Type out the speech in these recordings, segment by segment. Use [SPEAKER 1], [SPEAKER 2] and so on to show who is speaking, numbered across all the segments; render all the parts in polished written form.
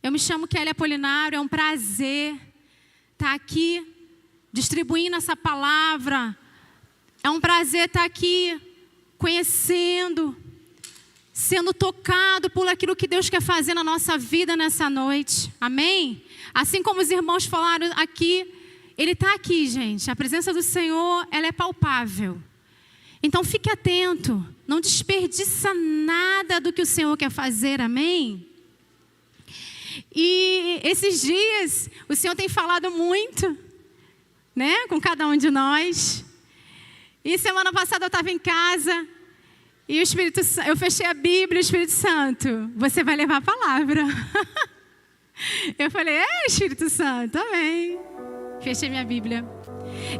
[SPEAKER 1] Eu me chamo Kelly Apolinário, é um prazer estar aqui distribuindo essa palavra. É um prazer estar aqui conhecendo, sendo tocado por aquilo que Deus quer fazer na nossa vida nessa noite. Amém? Assim como os irmãos falaram aqui, Ele está aqui, gente. A presença do Senhor, ela é palpável. Então fique atento, não desperdiça nada do que o Senhor quer fazer, amém? E esses dias, o Senhor tem falado muito, né, com cada um de nós. E semana passada eu estava em casa, e eu fechei a Bíblia, o Espírito Santo, você vai levar a palavra. Eu falei, Espírito Santo, amém. Fechei minha Bíblia.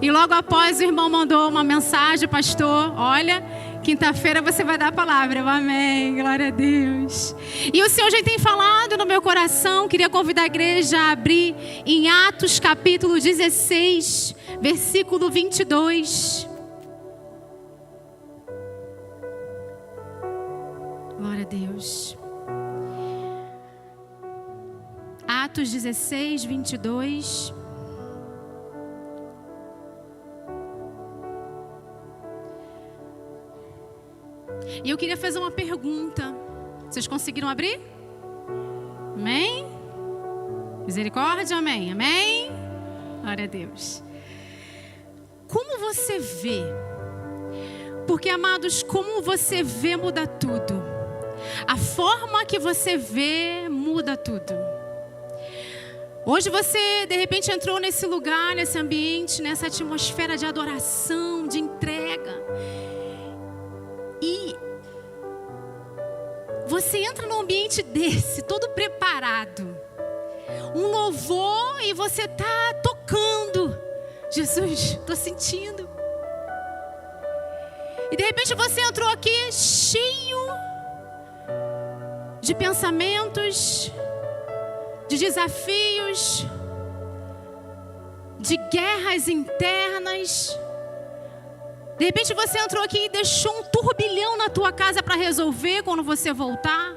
[SPEAKER 1] E logo após o irmão mandou uma mensagem, pastor, olha, quinta-feira você vai dar a palavra. Eu, amém, glória a Deus. E o Senhor já tem falado no meu coração, queria convidar a igreja a abrir em Atos capítulo 16, versículo 22. Glória a Deus. Atos 16, 22. E eu queria fazer uma pergunta. Vocês conseguiram abrir? Amém? Misericórdia, amém? Amém? Glória a Deus. Como você vê? Porque, amados, como você vê muda tudo. A forma que você vê muda tudo. Hoje você, de repente, entrou nesse lugar, nesse ambiente, nessa atmosfera de adoração, de entrega. E você entra num ambiente desse, todo preparado. Um louvor e você está tocando. Jesus, estou sentindo. E de repente você entrou aqui cheio de pensamentos, de desafios, de guerras internas. De repente você entrou aqui e deixou um turbilhão na tua casa para resolver quando você voltar.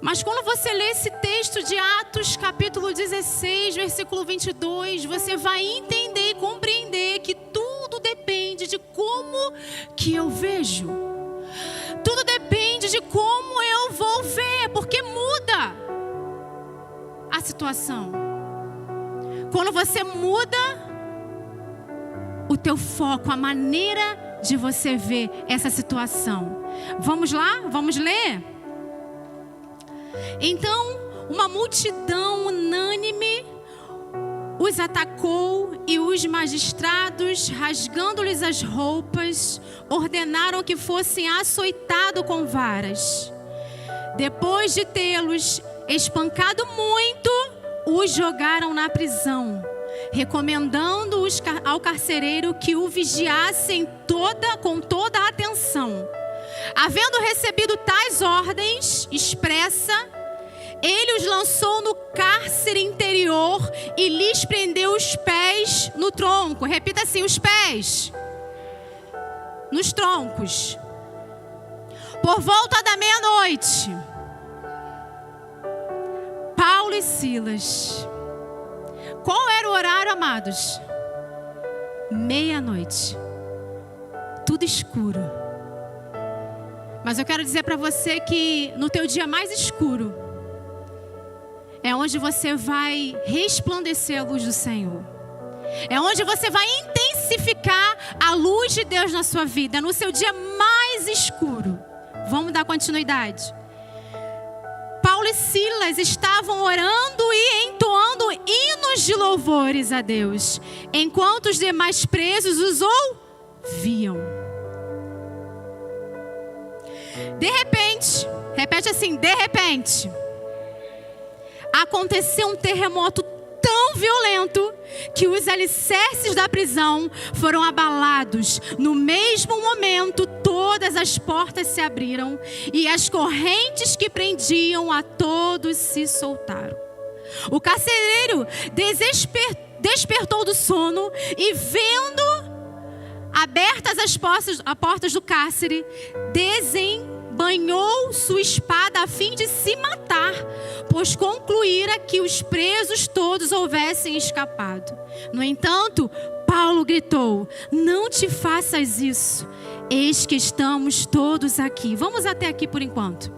[SPEAKER 1] Mas quando você lê esse texto de Atos capítulo 16, versículo 22, você vai entender e compreender que tudo depende de como que eu vejo. Tudo depende de como eu vou ver, porque muda a situação. Quando você muda o teu foco, a maneira de você ver essa situação. Vamos lá? Vamos ler? Então, uma multidão unânime os atacou e os magistrados, rasgando-lhes as roupas, ordenaram que fossem açoitados com varas. Depois de tê-los espancado muito, os jogaram na prisão, recomendando ao carcereiro que o vigiassem com toda a atenção. Havendo recebido tais ordens expressa, ele os lançou no cárcere interior e lhes prendeu os pés no tronco. Repita assim, os pés nos troncos. Por volta da meia-noite, Paulo e Silas. Qual era o horário, amados? Meia-noite. Tudo escuro. Mas eu quero dizer para você que no teu dia mais escuro é onde você vai resplandecer a luz do Senhor. É onde você vai intensificar a luz de Deus na sua vida, no seu dia mais escuro. Vamos dar continuidade. Paulo e Silas estavam orando e entoando hinos de louvores a Deus, enquanto os demais presos os ouviam. De repente, repete assim, de repente, aconteceu um terremoto tão violento que os alicerces da prisão foram abalados. No mesmo momento, todas as portas se abriram e as correntes que prendiam a todos se soltaram. O carcereiro despertou do sono e, vendo abertas as portas do cárcere, banhou sua espada a fim de se matar, pois concluíra que os presos todos houvessem escapado. No entanto, Paulo gritou: não te faças isso, eis que estamos todos aqui. Vamos até aqui por enquanto.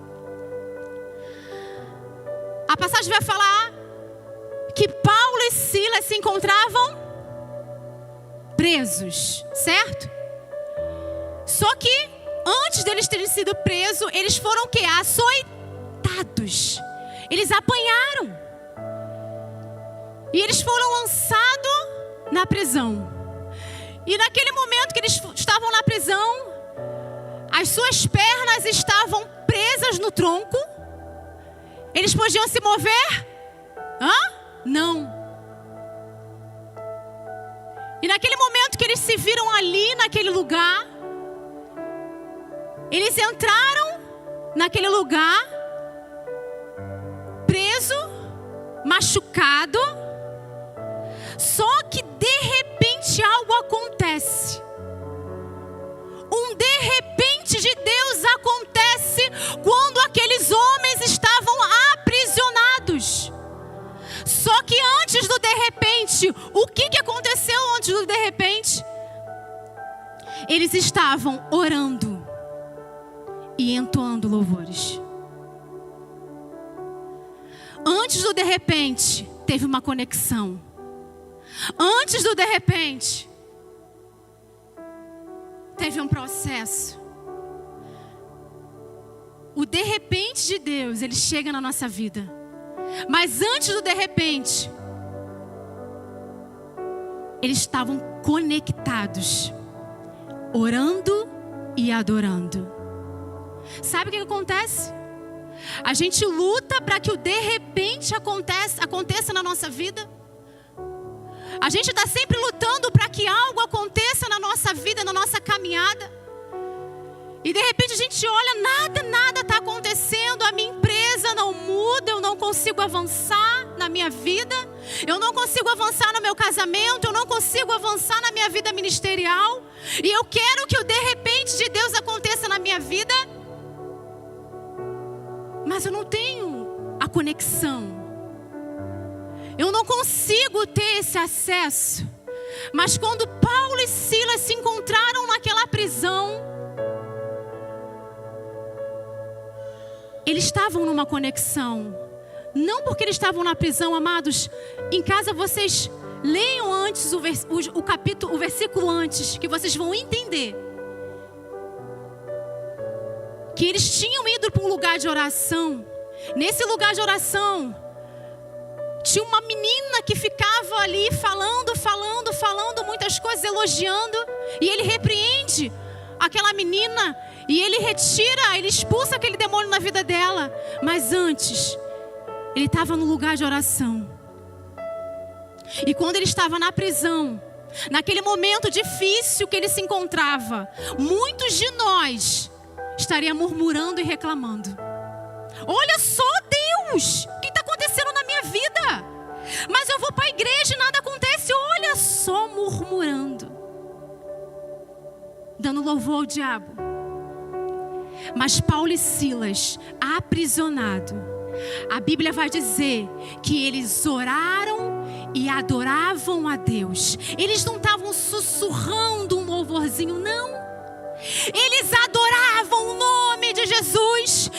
[SPEAKER 1] A passagem vai falar que Paulo e Silas se encontravam presos, certo? Só que antes deles terem sido presos, eles foram o quê? Açoitados. Eles apanharam. E eles foram lançados na prisão. E naquele momento que eles estavam na prisão, as suas pernas estavam presas no tronco. Eles podiam se mover? Não. E naquele momento que eles se viram ali, naquele lugar, eles entraram naquele lugar, preso, machucado. Só que de repente algo acontece. Um de repente de Deus acontece quando aqueles homens estavam aprisionados. Só que antes do de repente, o que aconteceu antes do de repente? Eles estavam orando e entoando louvores. Antes do de repente, teve uma conexão. Antes do de repente, teve um processo. O de repente de Deus, ele chega na nossa vida. Mas antes do de repente, eles estavam conectados, orando e adorando. Sabe o que acontece? A gente luta para que o de repente aconteça na nossa vida. A gente está sempre lutando para que algo aconteça na nossa vida, na nossa caminhada. E de repente a gente olha, nada está acontecendo, a minha empresa não muda, eu não consigo avançar na minha vida, eu não consigo avançar no meu casamento, eu não consigo avançar na minha vida ministerial. E eu quero que o de repente de Deus aconteça na minha vida, mas eu não tenho a conexão. Eu não consigo ter esse acesso. Mas quando Paulo e Silas se encontraram naquela prisão, eles estavam numa conexão. Não porque eles estavam na prisão, amados. Em casa vocês leiam antes o versículo antes, que vocês vão entender que eles tinham ido para um lugar de oração. Nesse lugar de oração, tinha uma menina que ficava ali falando muitas coisas, elogiando. E ele repreende aquela menina e ele retira, ele expulsa aquele demônio na vida dela. Mas antes, ele estava no lugar de oração. E quando ele estava na prisão, naquele momento difícil que ele se encontrava, muitos de nós estaria murmurando e reclamando. Olha só, Deus, o que está acontecendo na minha vida? Mas eu vou para a igreja e nada acontece. Olha só, murmurando, dando louvor ao diabo. Mas Paulo e Silas, aprisionados, a Bíblia vai dizer que eles oraram e adoravam a Deus. Eles não estavam sussurrando um louvorzinho, não. Eles adoravam o nome de Jesus.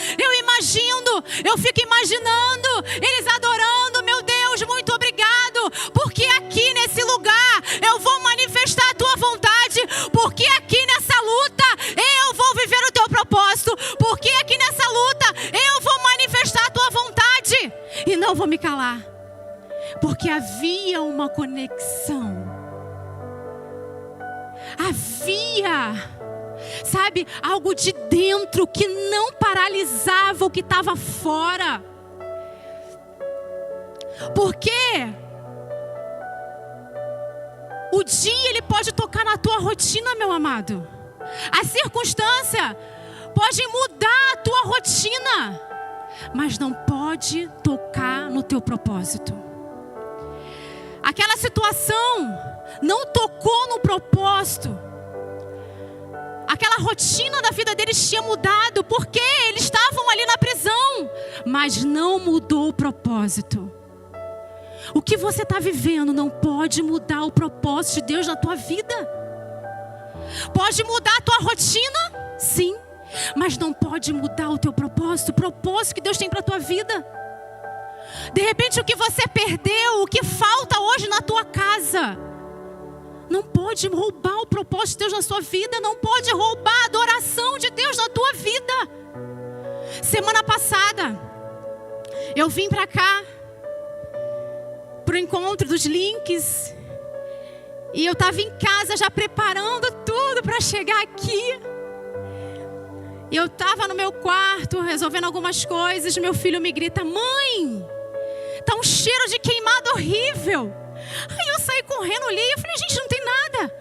[SPEAKER 1] Eu fico imaginando eles adorando. Meu Deus, muito obrigado, porque aqui nesse lugar eu vou manifestar a tua vontade, porque aqui nessa luta eu vou viver o teu propósito, porque aqui nessa luta eu vou manifestar a tua vontade e não vou me calar, porque havia uma conexão. Havia, sabe, algo de dentro que não paralisava o que estava fora. Porque o dia ele pode tocar na tua rotina, meu amado. A circunstância pode mudar a tua rotina, mas não pode tocar no teu propósito. Aquela situação não tocou no propósito. Aquela a rotina da vida deles tinha mudado, porque eles estavam ali na prisão, mas não mudou o propósito. O que você está vivendo não pode mudar o propósito de Deus na tua vida. Pode mudar a tua rotina? Sim. Mas não pode mudar o teu propósito, o propósito que Deus tem para a tua vida. De repente o que você perdeu, o que falta hoje na tua casa, não pode roubar o propósito de Deus na sua vida. Não pode roubar a adoração de Deus na tua vida. Semana passada, eu vim para cá, para o encontro dos links. E eu estava em casa já preparando tudo para chegar aqui. E eu estava no meu quarto, resolvendo algumas coisas. Meu filho me grita: mãe, tá um cheiro de queimado horrível. Aí eu saí correndo, olhei, eu falei: gente, não tem nada.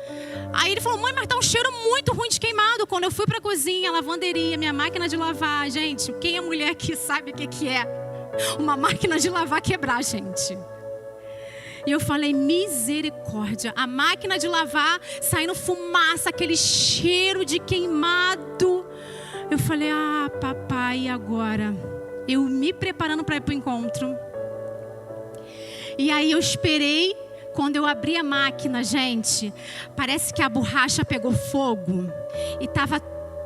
[SPEAKER 1] Aí ele falou: mãe, mas tá um cheiro muito ruim de queimado. Quando eu fui para a cozinha, a lavanderia, minha máquina de lavar. Gente, quem é mulher aqui sabe o que é uma máquina de lavar quebrar, gente. E eu falei: misericórdia. A máquina de lavar saindo fumaça, aquele cheiro de queimado. Eu falei: ah, papai, e agora? Eu me preparando para ir para o encontro. E aí eu esperei. Quando eu abri a máquina, gente, parece que a borracha pegou fogo. E tava,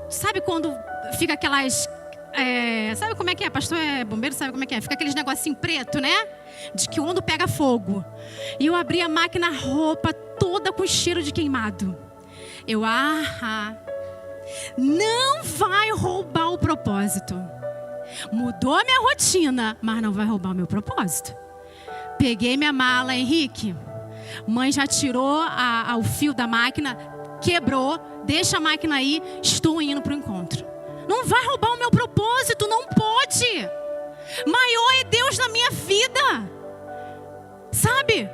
[SPEAKER 1] sabe quando fica aquelas... sabe como é que é? Pastor é bombeiro, sabe como é que é? Fica aqueles negocinho preto, né? De que quando pega fogo. E eu abri a máquina, a roupa toda com cheiro de queimado. Eu, não vai roubar o propósito. Mudou a minha rotina, mas não vai roubar o meu propósito. Peguei minha mala, Henrique. Mãe já tirou o fio da máquina, quebrou, deixa a máquina aí, estou indo para o encontro. Não vai roubar o meu propósito, não pode. Maior é Deus na minha vida, sabe?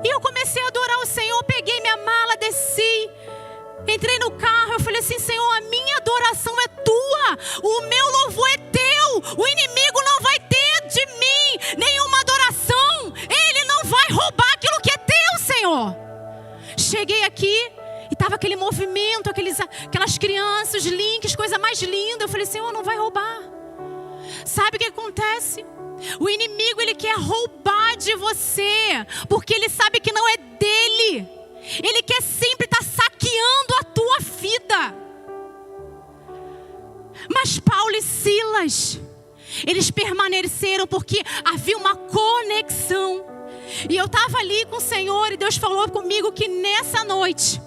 [SPEAKER 1] E eu comecei a adorar o Senhor, peguei minha mala, desci, entrei no carro, eu falei assim: Senhor, a minha adoração é tua, o meu louvor é teu, o inimigo não vai ter de mim nenhuma adoração, ele não vai roubar aquilo que é teu, Senhor. Cheguei aqui e estava aquele movimento, aquelas crianças, links, coisa mais linda. Eu falei: Senhor, não vai roubar. Sabe o que acontece? O inimigo, ele quer roubar de você, porque ele sabe que não é dele. Ele quer sempre estar saqueando a tua vida. Mas Paulo e Silas, eles permaneceram porque havia uma conexão. E eu estava ali com o Senhor e Deus falou comigo que nessa noite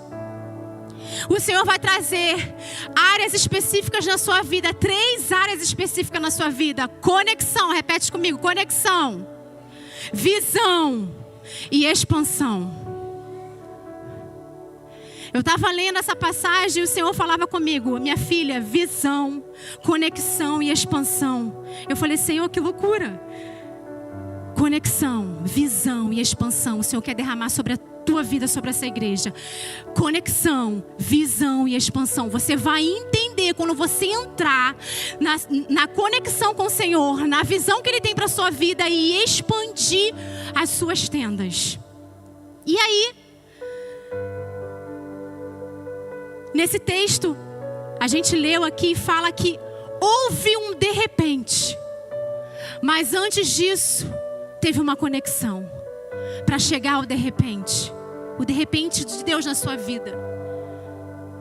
[SPEAKER 1] o Senhor vai trazer áreas específicas na sua vida. 3 áreas específicas na sua vida. Conexão, repete comigo: conexão, visão e expansão. Eu estava lendo essa passagem e o Senhor falava comigo: minha filha, visão, conexão e expansão. Eu falei: Senhor, que loucura. Conexão, visão e expansão. O Senhor quer derramar sobre a tua vida, sobre essa igreja. Conexão, visão e expansão. Você vai entender quando você entrar na conexão com o Senhor, na visão que Ele tem para a sua vida e expandir as suas tendas. E aí, nesse texto, a gente leu aqui e fala que houve um de repente. Mas antes disso, teve uma conexão para chegar ao de repente. O de repente de Deus na sua vida.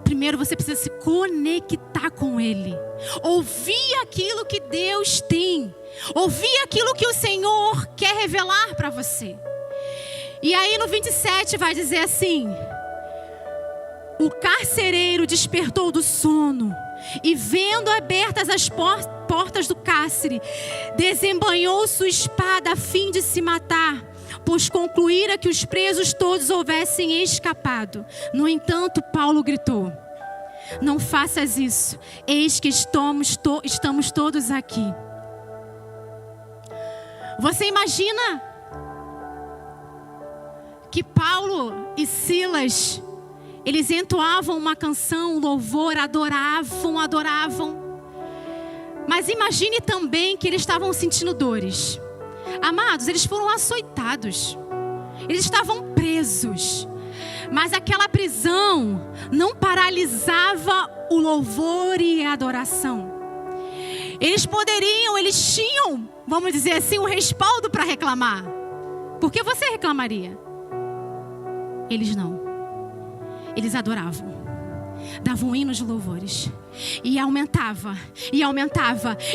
[SPEAKER 1] Primeiro você precisa se conectar com Ele. Ouvir aquilo que Deus tem. Ouvir aquilo que o Senhor quer revelar para você. E aí no 27 vai dizer assim: o carcereiro despertou do sono e, vendo abertas as portas do cárcere, desembanhou sua espada a fim de se matar, pois concluíra que os presos todos houvessem escapado. No entanto, Paulo gritou: não faças isso, eis que estamos todos aqui. Você imagina que Paulo e Silas, eles entoavam uma canção, um louvor, adoravam. Mas imagine também que eles estavam sentindo dores. Amados, eles foram açoitados. Eles estavam presos. Mas aquela prisão não paralisava o louvor e a adoração. Eles tinham, vamos dizer assim, um respaldo para reclamar. Por que você reclamaria? Eles não. Eles adoravam. Davam hinos de louvores. E aumentava.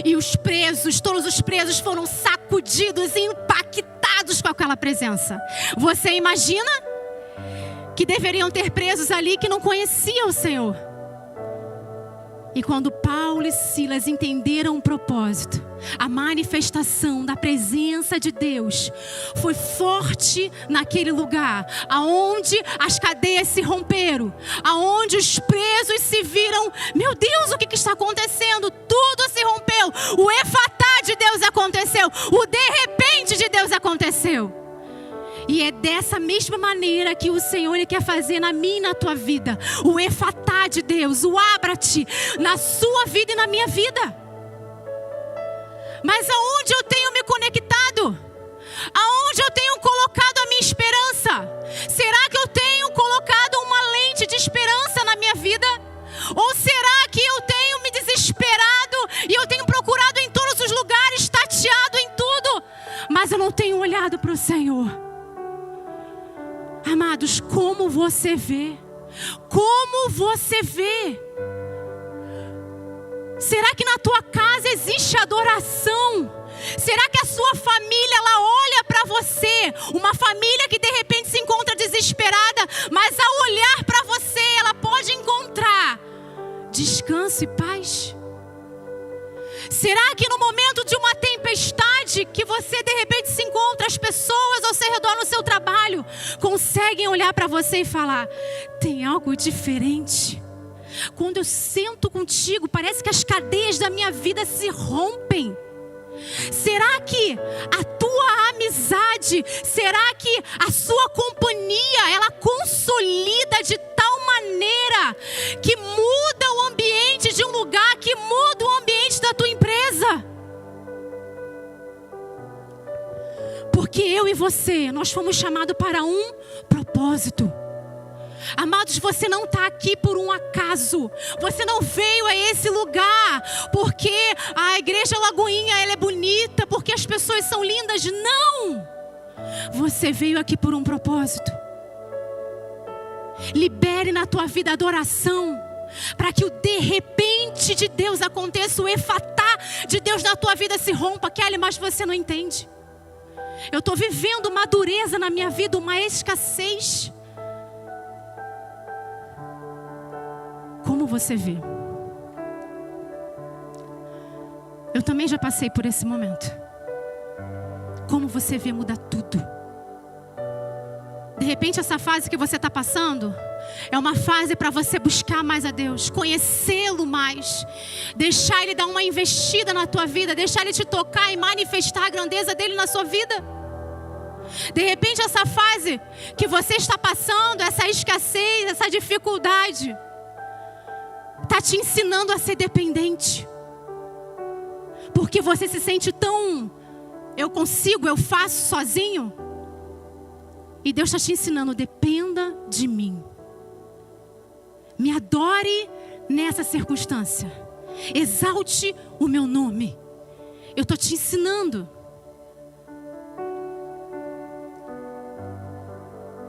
[SPEAKER 1] E os presos, todos os presos foram sacudidos e impactados com aquela presença. Você imagina que deveriam ter presos ali que não conheciam o Senhor. E quando Paulo e Silas entenderam o propósito, a manifestação da presença de Deus foi forte naquele lugar, aonde as cadeias se romperam, aonde os presos se viram, meu Deus, o que está acontecendo? Tudo se rompeu, o efatá de Deus aconteceu, o de repente de Deus aconteceu. E é dessa mesma maneira que o Senhor Ele quer fazer na minha e na tua vida. O efatá de Deus, o abra-te na sua vida e na minha vida. Mas aonde eu tenho me conectado? Aonde eu tenho colocado a minha esperança? Será que eu tenho colocado uma lente de esperança na minha vida? Ou será que eu tenho me desesperado e eu tenho procurado em todos os lugares, tateado em tudo, mas eu não tenho olhado para o Senhor? Amados, como você vê? Como você vê? Será que na tua casa existe adoração? Será que a sua família, ela olha para você? Uma família que de repente se encontra desesperada, mas ao olhar para você, ela pode encontrar descanso e paz? Será que no momento de uma tempestade que você de repente se encontra, as pessoas ao seu redor no seu trabalho conseguem olhar para você e falar: tem algo diferente? Quando eu sento contigo, parece que as cadeias da minha vida se rompem. Será que a tua amizade, será que a sua companhia, ela consolida de tal maneira que muda o ambiente de um lugar, que muda o ambiente da tua empresa? Porque eu e você, nós fomos chamados para um propósito. Amados, você não está aqui por um acaso. Você não veio a esse lugar porque a igreja Lagoinha ela é bonita, porque as pessoas são lindas. Não! Você veio aqui por um propósito. Libere na tua vida adoração, para que o de repente de Deus aconteça, o efatá de Deus na tua vida se rompa. Kelly, mas você não entende. Eu estou vivendo uma dureza na minha vida, uma escassez. Como você vê? Eu também já passei por esse momento. Como você vê muda tudo. De repente essa fase que você está passando é uma fase para você buscar mais a Deus, conhecê-lo mais, deixar Ele dar uma investida na tua vida, deixar Ele te tocar e manifestar a grandeza dEle na sua vida. De repente essa fase que você está passando, essa escassez, essa dificuldade, está te ensinando a ser dependente. Porque você se sente tão, eu consigo, eu faço sozinho. E Deus está te ensinando, dependa de mim. Me adore nessa circunstância. Exalte o meu nome. Eu estou te ensinando.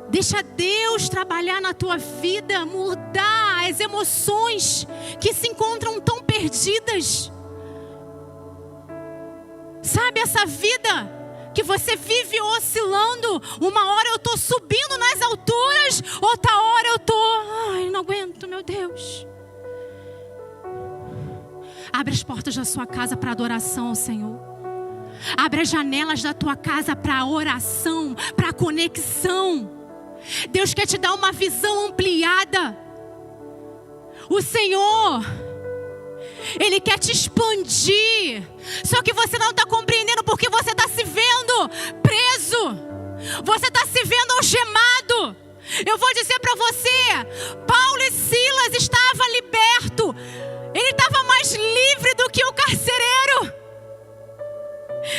[SPEAKER 1] Deixa Deus trabalhar na tua vida, mudar as emoções que se encontram tão perdidas. Sabe essa vida que você vive oscilando? Uma hora eu estou subindo nas alturas, outra hora eu estou, não aguento, meu Deus. Abre as portas da sua casa para adoração ao Senhor. Abre as janelas da tua casa para oração, para conexão. Deus quer te dar uma visão ampliada. O Senhor, Ele quer te expandir. Só que você não está compreendendo porque você está se vendo preso. Você está se vendo algemado. Eu vou dizer para você, Paulo e Silas estavam libertos. Ele estava mais livre do que o carcereiro.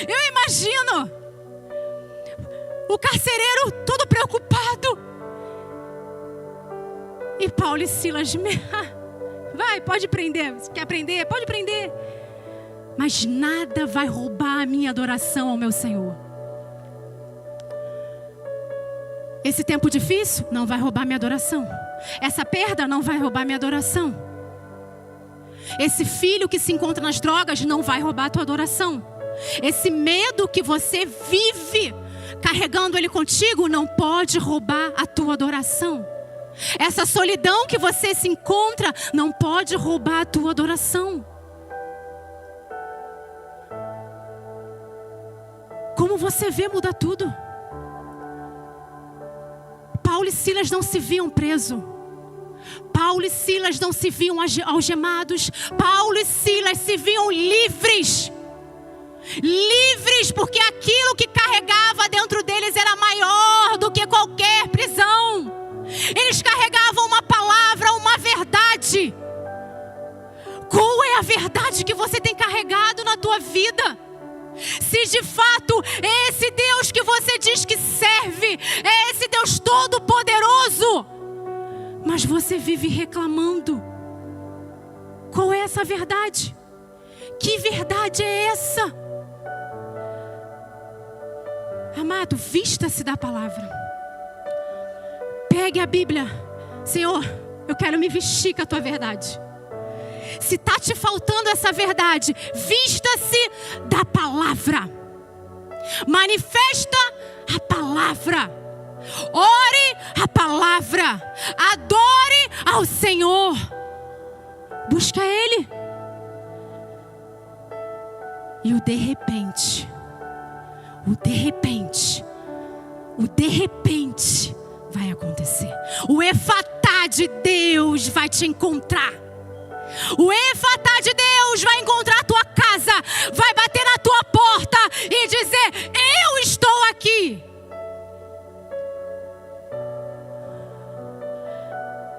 [SPEAKER 1] Eu imagino o carcereiro todo preocupado. E Paulo e Silas, vai, pode prender. Quer prender? Pode prender. Mas nada vai roubar a minha adoração ao meu Senhor. Esse tempo difícil não vai roubar minha adoração. Essa perda não vai roubar minha adoração. Esse filho que se encontra nas drogas não vai roubar a tua adoração. Esse medo que você vive carregando ele contigo não pode roubar a tua adoração. Essa solidão que você se encontra não pode roubar a tua adoração. Como você vê, muda tudo. Paulo e Silas não se viam presos. Paulo e Silas não se viam algemados. Paulo e Silas se viam livres. Livres porque aquilo que carregava dentro deles era maior do que qualquer prisão. Eles carregavam uma palavra, uma verdade. Qual é a verdade que você tem carregado na tua vida? Se de fato é esse Deus que você diz que serve, é esse Deus todo-poderoso, mas você vive reclamando, qual é essa verdade? Que verdade é essa? Amado, vista-se da palavra. Pegue a Bíblia. Senhor, eu quero me vestir com a tua verdade. Se está te faltando essa verdade, vista-se da palavra. Manifesta a palavra. Ore a palavra. Adore ao Senhor. Busca Ele. E o de repente vai acontecer. O efatá de Deus vai te encontrar. O efatá de Deus vai encontrar a tua casa, vai bater na tua porta e dizer: eu estou aqui.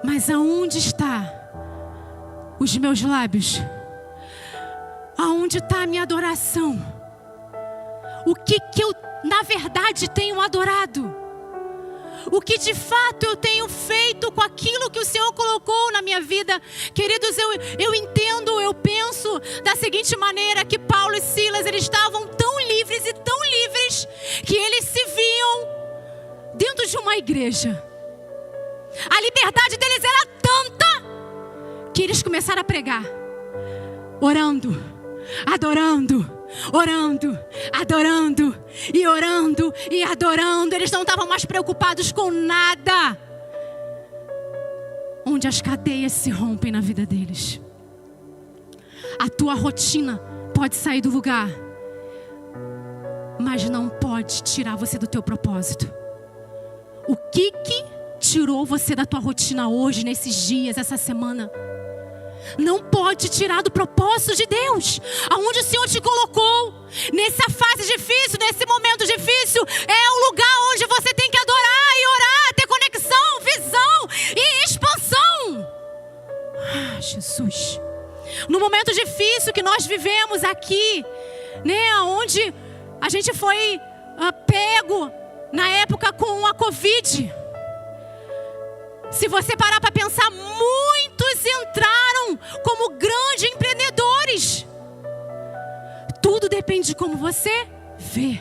[SPEAKER 1] Mas aonde está os meus lábios? Aonde está a minha adoração? O que eu, na verdade, tenho adorado? O que de fato eu tenho feito com aquilo que o Senhor colocou na minha vida? Queridos, eu entendo, eu penso da seguinte maneira, que Paulo e Silas, eles estavam tão livres e tão livres, que eles se viam dentro de uma igreja. A liberdade deles era tanta, que eles começaram a pregar, orando, adorando, orando, adorando e orando e adorando. Eles não estavam mais preocupados com nada. Onde as cadeias se rompem na vida deles. A tua rotina pode sair do lugar, mas não pode tirar você do teu propósito. O que tirou você da tua rotina hoje, nesses dias, essa semana? Não pode tirar do propósito de Deus, aonde o Senhor te colocou. Nessa fase difícil, nesse momento difícil, é o lugar onde você tem que adorar e orar, ter conexão, visão e expansão. Jesus, no momento difícil que nós vivemos aqui, né, onde a gente foi pego na época com a Covid. Se você parar para pensar, muitos entraram como grandes empreendedores. Tudo depende de como você vê.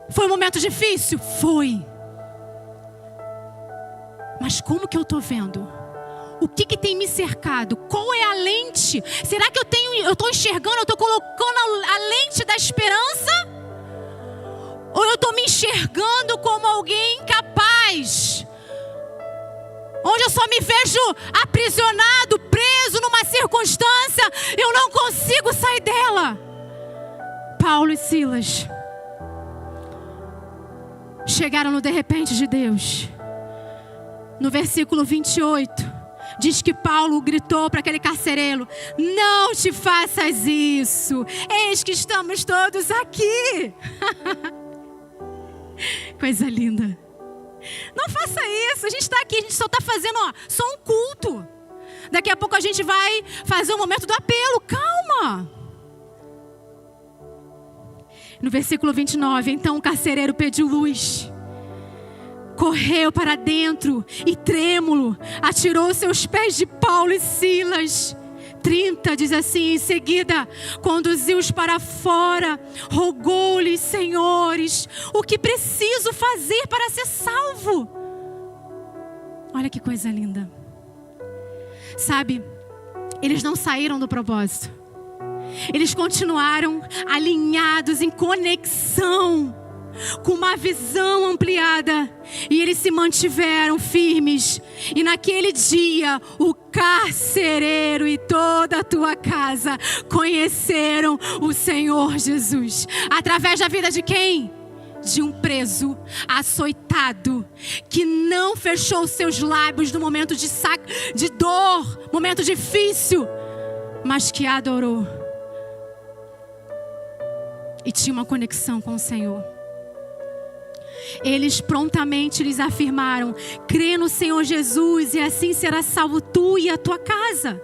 [SPEAKER 1] Foi um momento difícil? Foi. Mas como que eu estou vendo? O que tem me cercado? Qual é a lente? Será que eu estou enxergando, eu estou colocando a lente da esperança? Ou eu estou me enxergando como alguém incapaz? Onde eu só me vejo aprisionado, preso numa circunstância, eu não consigo sair dela. Paulo e Silas chegaram no de repente de Deus. No versículo 28, diz que Paulo gritou para aquele carcereiro: não te faças isso, eis que estamos todos aqui. Coisa linda. Não faça isso, a gente está aqui, a gente só está fazendo só um culto. Daqui a pouco a gente vai fazer o momento do apelo, calma. No versículo 29, então o carcereiro pediu luz correu para dentro e trêmulo, atirou seus pés de Paulo e Silas. 30 diz assim: em seguida, conduziu-os para fora, rogou-lhes: senhores, o que preciso fazer para ser salvo? Olha que coisa linda. Sabe, eles não saíram do propósito. Eles continuaram alinhados em conexão, com uma visão ampliada, e eles se mantiveram firmes. E naquele dia, o carcereiro e toda a tua casa conheceram o Senhor Jesus. Através da vida de quem? De um preso, açoitado, que não fechou seus lábios no momento de dor, momento difícil, mas que adorou e tinha uma conexão com o Senhor. Eles prontamente lhes afirmaram: crê no Senhor Jesus e assim será salvo tu e a tua casa.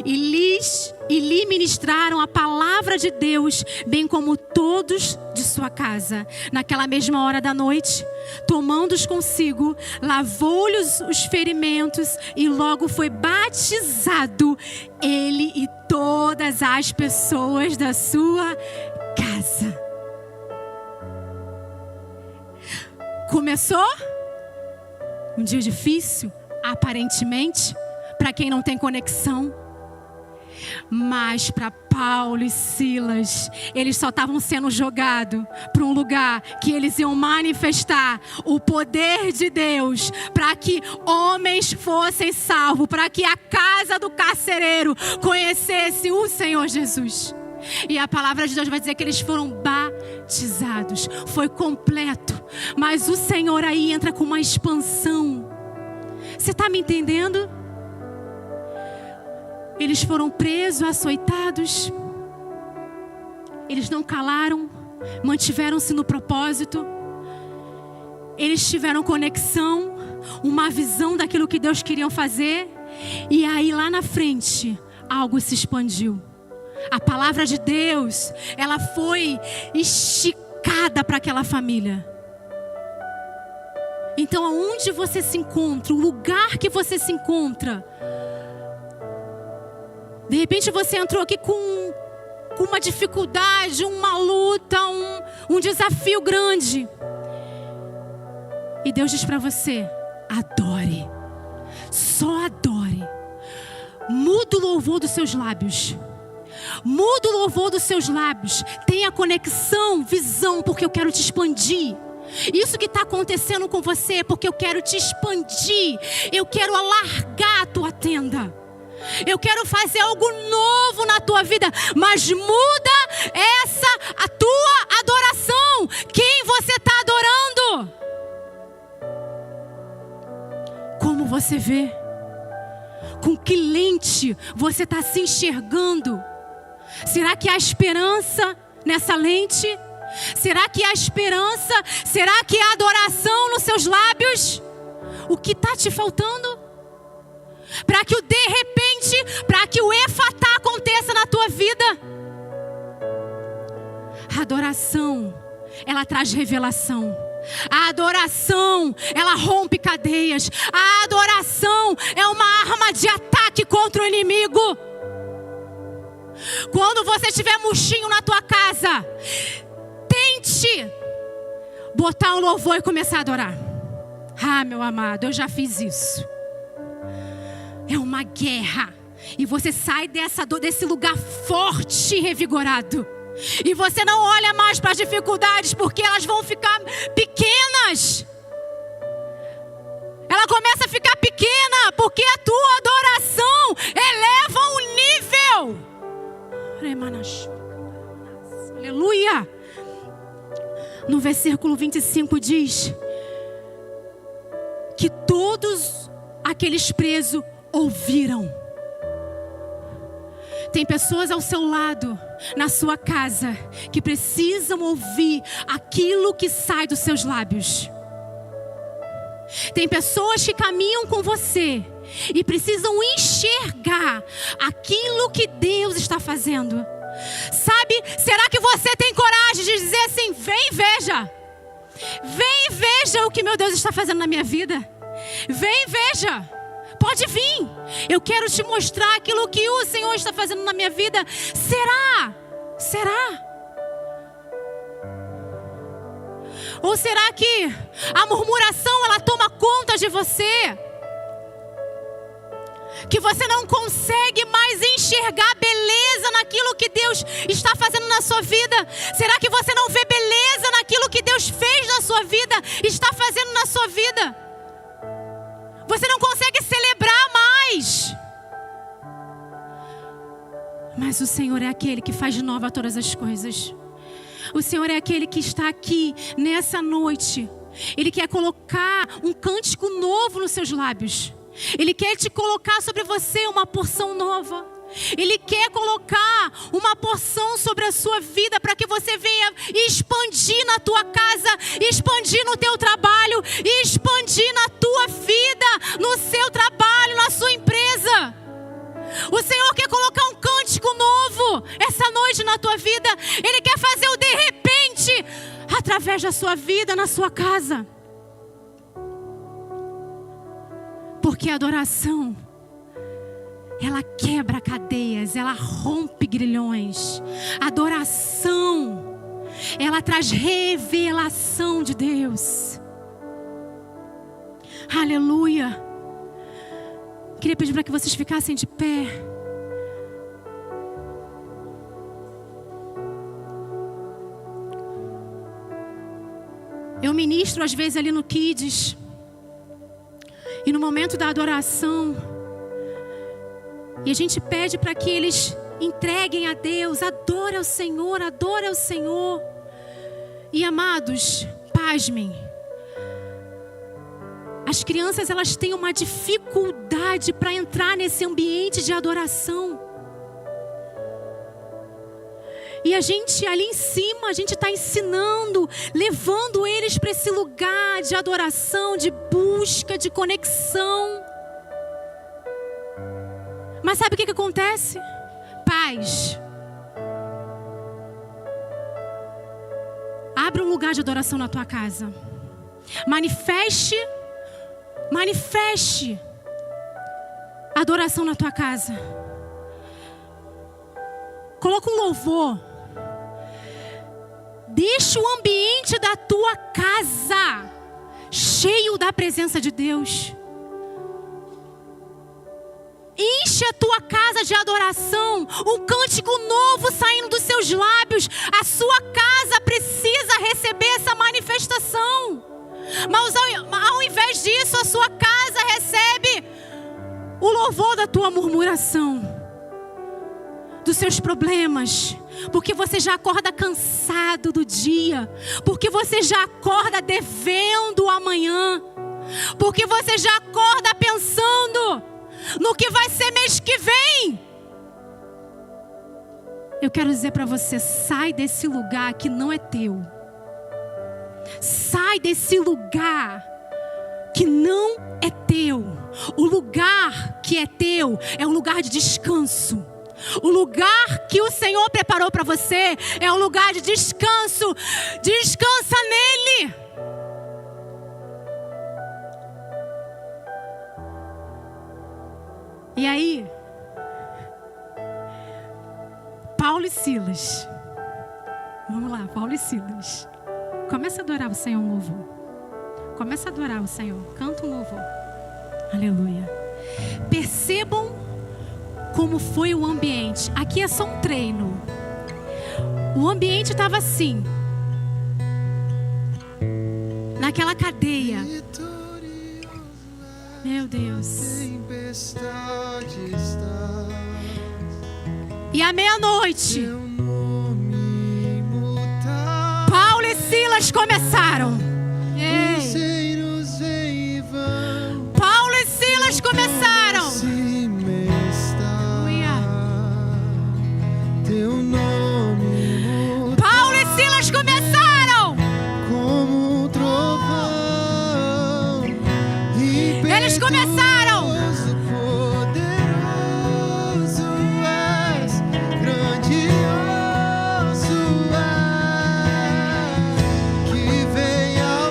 [SPEAKER 1] E lhe ministraram a palavra de Deus, bem como todos de sua casa. Naquela mesma hora da noite, tomando-os consigo, lavou-lhes os ferimentos e logo foi batizado ele e todas as pessoas da sua casa. Começou um dia difícil, aparentemente, para quem não tem conexão. Mas para Paulo e Silas, eles só estavam sendo jogados para um lugar que eles iam manifestar o poder de Deus, para que homens fossem salvos, para que a casa do carcereiro conhecesse o Senhor Jesus. E a palavra de Deus vai dizer que eles foram batizados. Foi completo. Mas o Senhor aí entra com uma expansão. Você está me entendendo? Eles foram presos, açoitados. Eles não calaram, mantiveram-se no propósito. Eles tiveram conexão, uma visão daquilo que Deus queria fazer. E aí lá na frente, algo se expandiu. A palavra de Deus, ela foi esticada para aquela família. Então, aonde você se encontra, o lugar que você se encontra, de repente você entrou aqui com uma dificuldade, uma luta, um desafio grande. E Deus diz para você: adore, só adore. Muda o louvor dos seus lábios. Muda o louvor dos seus lábios. Tenha conexão, visão, porque eu quero te expandir. Isso que está acontecendo com você é porque eu quero te expandir. Eu quero alargar a tua tenda. Eu quero fazer algo novo na tua vida. Mas muda a tua adoração. Quem você está adorando? Como você vê? Com que lente você está se enxergando? Será que há esperança nessa lente? Será que há esperança? Será que há adoração nos seus lábios? O que está te faltando? Para que o de repente, para que o efatá aconteça na tua vida. A adoração, ela traz revelação. A adoração, ela rompe cadeias. A adoração é uma arma de ataque contra o inimigo. Quando você tiver murchinho na tua casa, tente botar um louvor e começar a adorar. Ah, meu amado, eu já fiz isso. É uma guerra. E você sai desse lugar forte e revigorado. E você não olha mais para as dificuldades, porque elas vão ficar pequenas. Ela começa a ficar pequena, porque a tua adoração eleva o nível. Aleluia. No versículo 25 diz que todos aqueles presos ouviram. Tem pessoas ao seu lado, na sua casa, que precisam ouvir aquilo que sai dos seus lábios. Tem pessoas que caminham com você e precisam enxergar aquilo que Deus está fazendo. Sabe, será que você tem coragem de dizer assim: vem, veja? Vem e veja o que meu Deus está fazendo na minha vida. Vem e veja. Pode vir. Eu quero te mostrar aquilo que o Senhor está fazendo na minha vida. Será? Ou será que a murmuração ela toma conta de você? Que você não consegue mais enxergar beleza naquilo que Deus está fazendo na sua vida? Será que você não vê beleza naquilo que Deus fez na sua vida, está fazendo na sua vida? Você não consegue celebrar mais. Mas o Senhor é aquele que faz de nova todas as coisas. O Senhor é aquele que está aqui nessa noite. Ele quer colocar um cântico novo nos seus lábios. Ele quer te colocar sobre você uma porção nova. Ele quer colocar uma porção sobre a sua vida para que você venha expandir na tua casa, expandir no teu trabalho, expandir na tua vida, no seu trabalho, na sua empresa. O Senhor quer colocar um cântico novo essa noite na tua vida. Ele quer fazer o de repente através da sua vida, na sua casa. Porque a adoração, ela quebra cadeias, ela rompe grilhões. A adoração, ela traz revelação de Deus. Aleluia. Queria pedir para que vocês ficassem de pé. Eu ministro às vezes ali no Kids. E no momento da adoração, e a gente pede para que eles entreguem a Deus, adore ao Senhor, adore ao Senhor. E amados, pasmem. As crianças, elas têm uma dificuldade para entrar nesse ambiente de adoração. E a gente ali em cima, a gente está ensinando, levando eles para esse lugar de adoração, de busca, de conexão. Mas sabe o que acontece? Pais, abre um lugar de adoração na tua casa. Manifeste adoração na tua casa. Coloca um louvor. Deixa o ambiente da tua casa cheio da presença de Deus. Enche a tua casa de adoração. Um cântico novo saindo dos seus lábios. A sua casa precisa receber essa manifestação. Mas ao invés disso, a sua casa recebe o louvor da tua murmuração, dos seus problemas, porque você já acorda cansado do dia, porque você já acorda devendo o amanhã, porque você já acorda pensando no que vai ser mês que vem. Eu quero dizer para você, sai desse lugar que não é teu. Sai desse lugar que não é teu. O lugar que é teu é um lugar de descanso. O lugar que o Senhor preparou para você é um lugar de descanso. Descansa nele. E aí, Paulo e Silas. Vamos lá, Paulo e Silas. Começa a adorar o Senhor um louvor. Começa a adorar o Senhor. Canta um louvor. Aleluia. Percebam como foi o ambiente. Aqui é só um treino. O ambiente estava assim, naquela cadeia. Meu Deus. E à meia-noite, Paulo e Silas começaram. Paulo e Silas começaram. Paulo e Silas começaram.
[SPEAKER 2] Como um trovão.
[SPEAKER 1] Eles começaram.
[SPEAKER 2] Grandioso és, que vem ao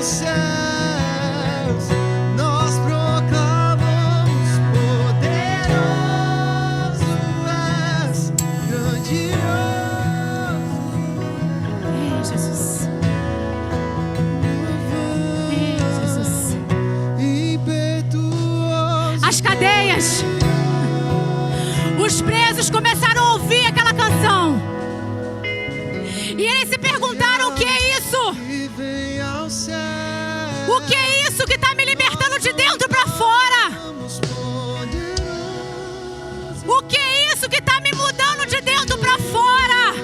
[SPEAKER 1] cadeias. Os presos começaram a ouvir aquela canção. E eles se perguntaram: o que é isso? O que é isso que está me libertando de dentro para fora? O que é isso que está me mudando de dentro para fora?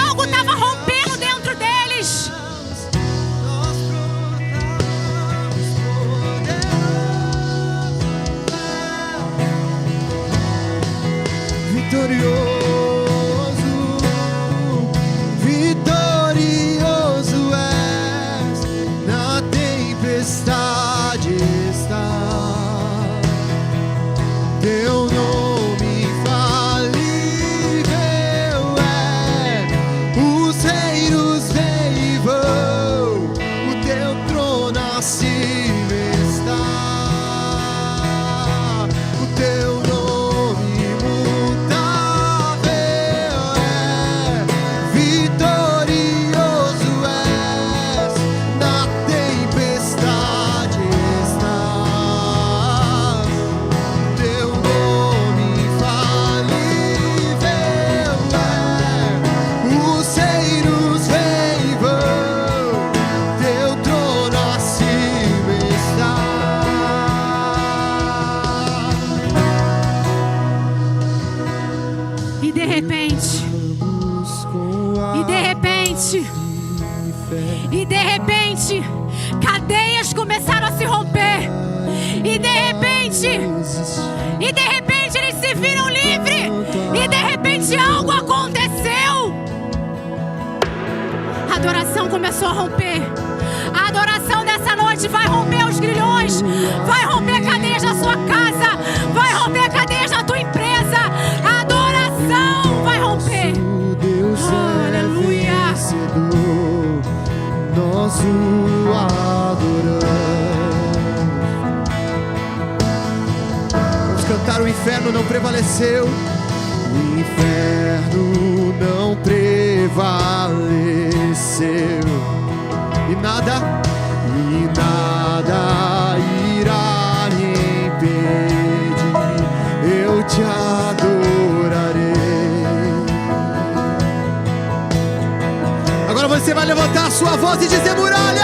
[SPEAKER 1] Algo estava rompendo dentro deles.
[SPEAKER 2] Vitorioso, vitorioso és, na tempestade está. Teu nome infalível é, os reinos vêm e vão, o teu trono acima está. O teu nome imutável é, vitorioso és, na tempestade estás. Teu nome infalível é, os reinos vêm e vão, teu trono acima está.
[SPEAKER 1] E de repente, e de repente, cadeias começaram a se romper. E de repente eles se viram livres. E de repente algo aconteceu. A adoração começou a romper. A adoração dessa noite vai romper os grilhões, vai romper cadeias na sua casa, vai romper cadeias na tua empresa. A adoração vai romper.
[SPEAKER 2] Deus
[SPEAKER 1] Aleluia.
[SPEAKER 2] é vencedor, nós o adoramos. Vamos cantar: o inferno não prevaleceu, o inferno não prevaleceu, e nada irá me impedir, eu te adorarei. Agora você vai levantar a sua voz e dizer: muralha,